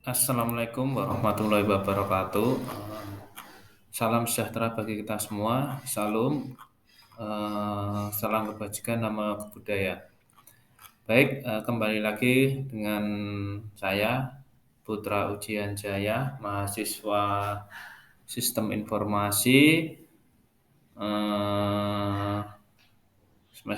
Assalamualaikum warahmatullahi wabarakatuh. Salam sejahtera bagi kita semua. Salam, salam kebajikan, nama budaya. Baik, kembali lagi dengan saya Putra Ujian Jaya, mahasiswa Sistem Informasi eh,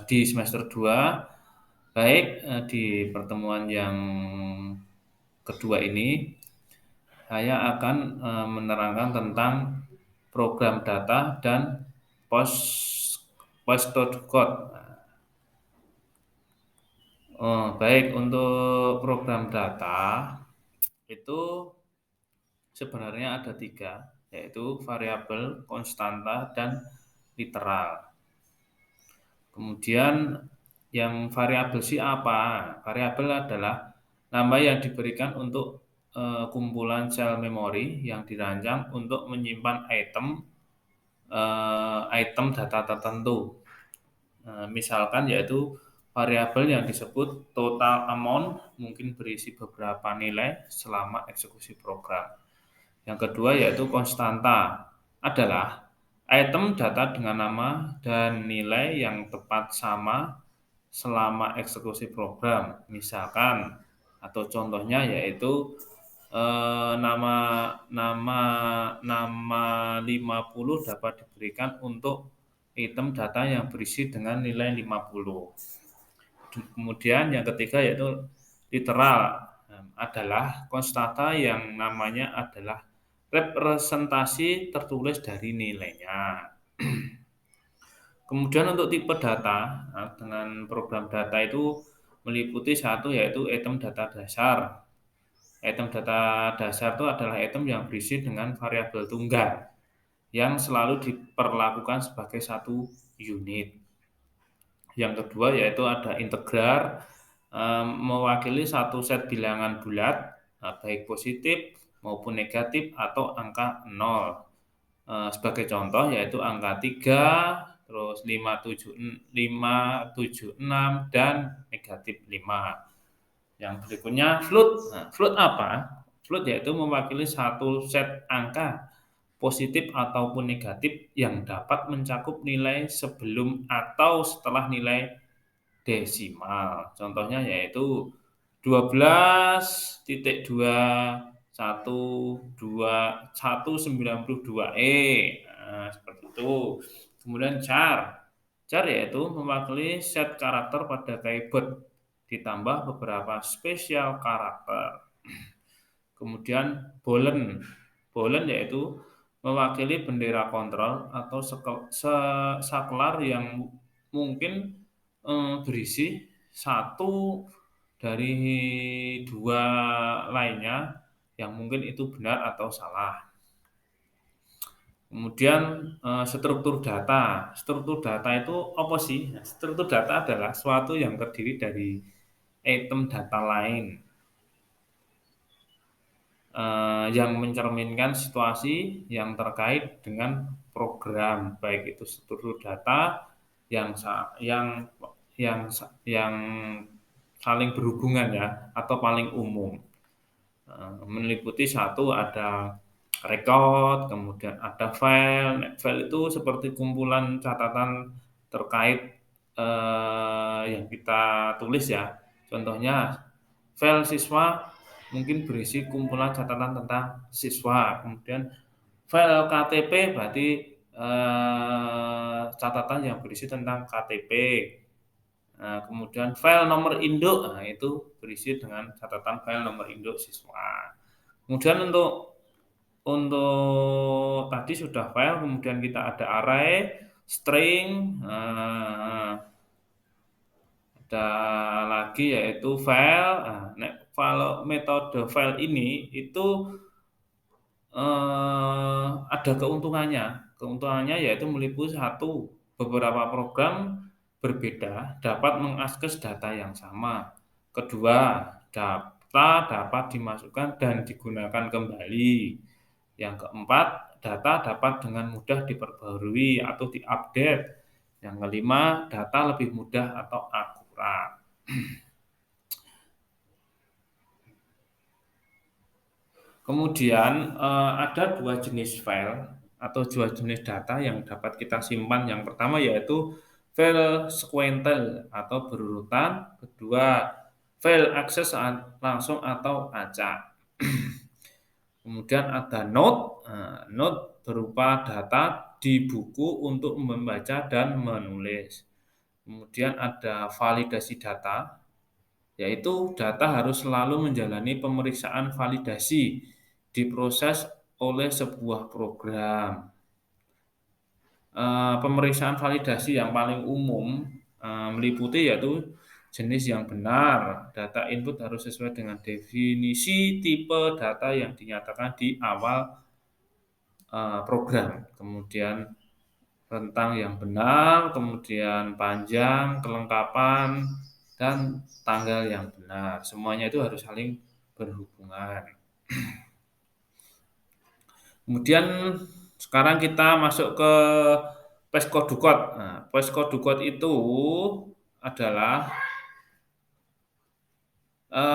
di semester 2. Baik, di pertemuan yang kedua ini saya akan menerangkan tentang program data dan post code. Baik, untuk program data itu sebenarnya ada tiga, yaitu variabel, konstanta, dan literal. Kemudian yang variabel sih apa? Variabel adalah nama yang diberikan untuk kumpulan sel memori yang dirancang untuk menyimpan item data tertentu. Misalkan yaitu variabel yang disebut total amount mungkin berisi beberapa nilai selama eksekusi program. Yang kedua yaitu konstanta adalah item data dengan nama dan nilai yang tepat sama selama eksekusi program. Misalkan atau contohnya yaitu nama nama nama 50 dapat diberikan untuk item data yang berisi dengan nilai 50. Kemudian yang ketiga yaitu literal. Adalah konstanta yang namanya adalah representasi tertulis dari nilainya. Kemudian untuk tipe data, dengan program data itu meliputi satu yaitu item data dasar. Item data dasar itu adalah item yang berisi dengan variabel tunggal yang selalu diperlakukan sebagai satu unit. Yang kedua yaitu ada integrar, mewakili satu set bilangan bulat, baik positif maupun negatif atau angka 0. Sebagai contoh yaitu angka 3, terus 576 dan negatif 5. Yang berikutnya float. Nah, float apa? Float yaitu mewakili satu set angka positif ataupun negatif yang dapat mencakup nilai sebelum atau setelah nilai desimal. Contohnya yaitu 12.2129192E. Nah, seperti itu. Kemudian char. Char yaitu mewakili set karakter pada keyboard ditambah beberapa spesial karakter. Kemudian boolean. Boolean yaitu mewakili bendera kontrol atau saklar yang mungkin berisi satu dari dua lainnya yang mungkin itu benar atau salah. Kemudian struktur data. Struktur data itu apa sih? Struktur data adalah suatu yang terdiri dari item data lain yang mencerminkan situasi yang terkait dengan program, baik itu struktur data yang yang saling berhubungan ya atau paling umum. Meliputi satu ada record, kemudian ada file. Nah, file itu seperti kumpulan catatan terkait yang kita tulis ya. Contohnya file siswa mungkin berisi kumpulan catatan tentang siswa. Kemudian file KTP berarti catatan yang berisi tentang KTP. Nah, kemudian file nomor induk, nah itu berisi dengan catatan file nomor induk siswa. Kemudian untuk tadi sudah file, kemudian kita ada array, string, ada lagi yaitu file. Kalau metode file ini itu ada keuntungannya. Keuntungannya yaitu meliputi satu, beberapa program berbeda dapat mengakses data yang sama. Kedua, data dapat dimasukkan dan digunakan kembali. Yang keempat, data dapat dengan mudah diperbarui atau diupdate. Yang kelima, data lebih mudah atau akurat. Kemudian, ada 2 jenis file atau 2 jenis data yang dapat kita simpan. Yang pertama yaitu file sequential atau berurutan, kedua file akses langsung atau acak. Kemudian ada node, node berupa data di buku untuk membaca dan menulis. Kemudian ada validasi data, yaitu data harus selalu menjalani pemeriksaan validasi diproses oleh sebuah program. Pemeriksaan validasi yang paling umum meliputi yaitu jenis yang benar, data input harus sesuai dengan definisi tipe data yang dinyatakan di awal program, kemudian rentang yang benar, kemudian panjang, kelengkapan, dan tanggal yang benar. Semuanya itu harus saling berhubungan. Kemudian sekarang kita masuk ke Peskodukot. Nah, Peskodukot itu adalah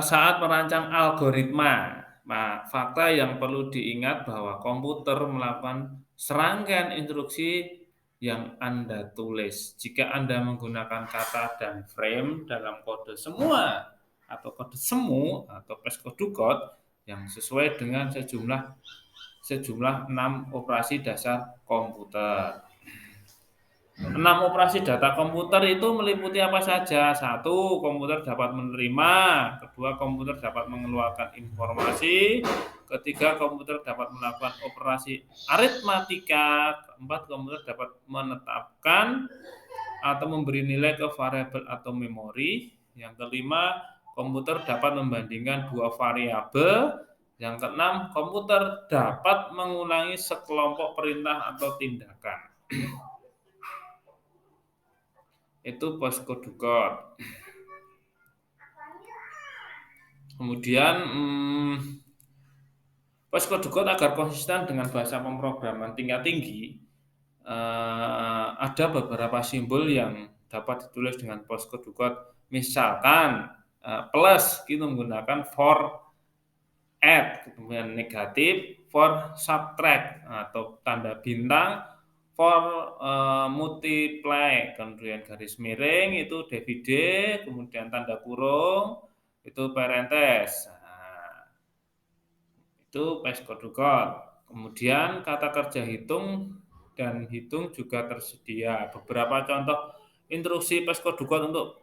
saat merancang algoritma. Nah, fakta yang perlu diingat bahwa komputer melakukan serangkaian instruksi yang Anda tulis. Jika Anda menggunakan kata dan frame dalam kode semua atau kode semu atau peskodukot yang sesuai dengan sejumlah 6 operasi dasar komputer. 6 operasi data komputer itu meliputi apa saja? Satu, komputer dapat menerima. Kedua, komputer dapat mengeluarkan informasi. Ketiga, komputer dapat melakukan operasi aritmatika. Keempat, komputer dapat menetapkan atau memberi nilai ke variabel atau memori. Yang kelima, komputer dapat membandingkan dua variabel. Yang keenam, komputer dapat mengulangi sekelompok perintah atau tindakan. Itu Peskodukot. Kemudian Peskodukot agar konsisten dengan bahasa pemrograman tingkat tinggi, ada beberapa simbol yang dapat ditulis dengan Peskodukot. Misalkan plus itu menggunakan for add, kemudian negatif for subtract atau tanda bintang for multiply, kemudian garis miring itu divide, kemudian tanda kurung itu parentes. Nah, itu Peskodukot. Kemudian kata kerja hitung dan hitung juga tersedia. Beberapa contoh instruksi Peskodukot untuk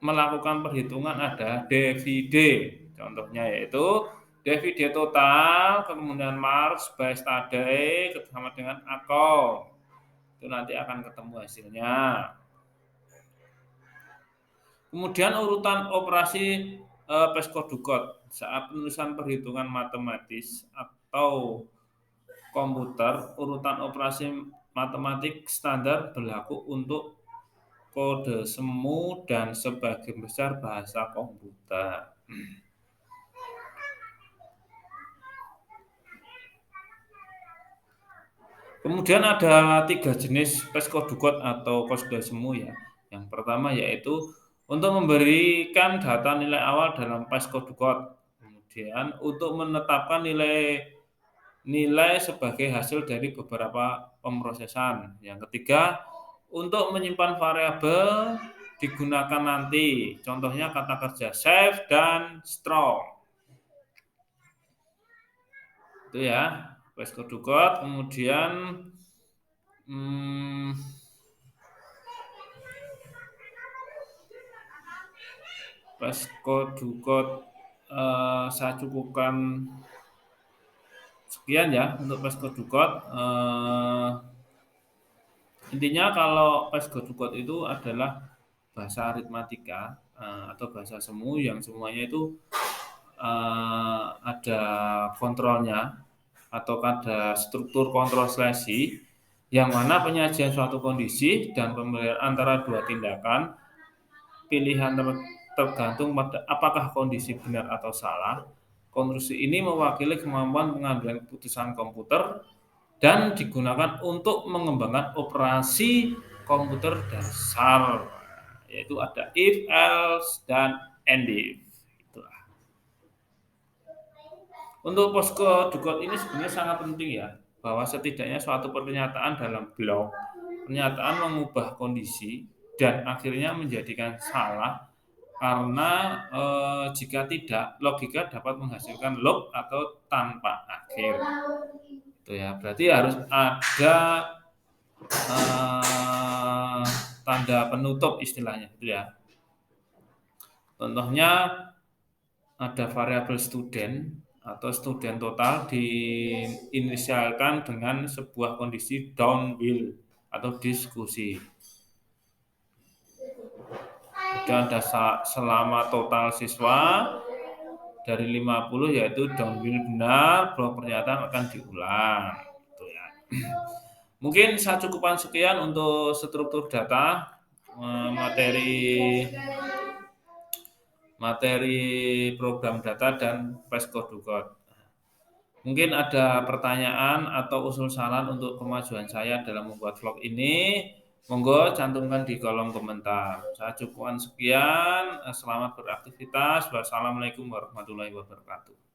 melakukan perhitungan ada divide. Contohnya yaitu divide total, kemudian Mars by study sama dengan account. Itu nanti akan ketemu hasilnya. Kemudian urutan operasi Peskodukot saat penulisan perhitungan matematis atau komputer, urutan operasi matematik standar berlaku untuk kode semu dan sebagian besar bahasa komputer. Kemudian ada 3 jenis Peskodukot atau kode semu ya. Yang pertama yaitu untuk memberikan data nilai awal dalam Peskodukot. Kemudian untuk menetapkan nilai sebagai hasil dari beberapa pemrosesan. Yang ketiga, untuk menyimpan variabel digunakan nanti. Contohnya kata kerja save dan store. Itu ya, Peskodukot. Kemudian Peskodukot saya cukupkan sekian ya untuk Peskodukot. Intinya kalau Peskodukot itu adalah bahasa aritmatika atau bahasa semu yang semuanya itu ada kontrolnya atau ada struktur kontrol seleksi yang mana penyajian suatu kondisi dan pemilihan antara dua tindakan pilihan tergantung pada apakah kondisi benar atau salah. Konstruksi ini mewakili kemampuan pengambilan keputusan komputer dan digunakan untuk mengembangkan operasi komputer dasar, yaitu ada if, else, dan and if. Itulah. Untuk posko Dukot ini sebenarnya sangat penting ya, bahwa setidaknya suatu pernyataan dalam blog, pernyataan mengubah kondisi dan akhirnya menjadikan salah karena jika tidak, logika dapat menghasilkan log atau tanpa akhir. Itu ya, berarti harus ada eh, tanda penutup istilahnya, itu ya. Contohnya ada variabel student atau student total diinisialkan dengan sebuah kondisi down will atau diskusi. Dan ada selama total siswa dari 50 yaitu down will benar, blok pernyataan akan diulang. Gitu ya. Mungkin saya cukupkan sekian untuk struktur data, materi program data dan PESCO Dukot. Mungkin ada pertanyaan atau usul saran untuk kemajuan saya dalam membuat vlog ini. Monggo cantumkan di kolom komentar. Saya cukupkan sekian. Selamat beraktivitas. Wassalamualaikum warahmatullahi wabarakatuh.